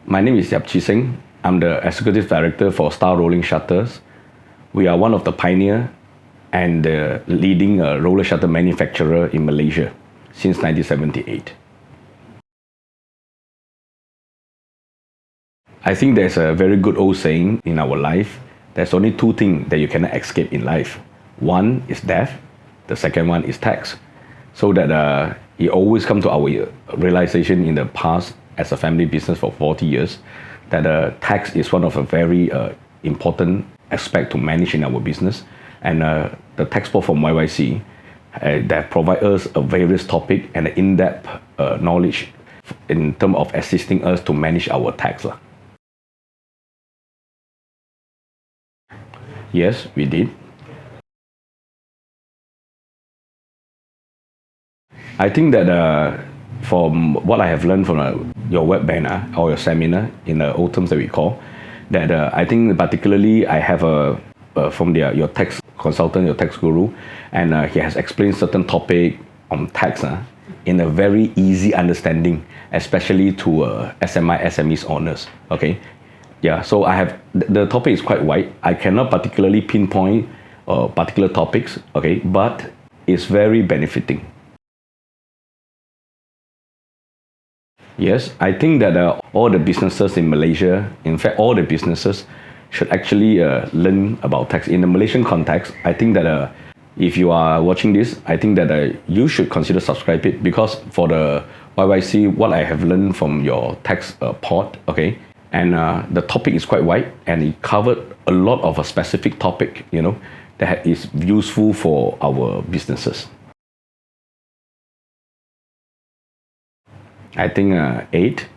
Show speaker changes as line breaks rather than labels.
My name is Yap Chee Seng. I'm the Executive Director for Star Rolling Shutters. We are one of the pioneer and the leading roller shutter manufacturer in Malaysia since 1978. I think there's a very good old saying in our life. There's only two things that you cannot escape in life. One is death. The second one is tax. So that it always comes to our realization in the past as a family business for 40 years that tax is one of a very important aspect to manage in our business. And the TaxPOD from YYC that provide us a various topic and in-depth knowledge in terms of assisting us to manage our tax. Yes, we did. I think that from what I have learned from your web banner or your seminar in the old terms that we call, that I think particularly I have from your tax consultant, your tax guru, and he has explained certain topic on tax in a very easy understanding, especially to SMEs owners. Okay, yeah. So I have the topic is quite wide. I cannot particularly pinpoint particular topics. Okay, but it's very benefiting. Yes, I think that all the businesses in Malaysia, in fact, all the businesses should actually learn about tax. In the Malaysian context, I think that if you are watching this, I think that you should consider subscribe it, because for the YYC, what I have learned from your TaxPOD, okay, and the topic is quite wide and it covered a lot of a specific topic, that is useful for our businesses. I think 8.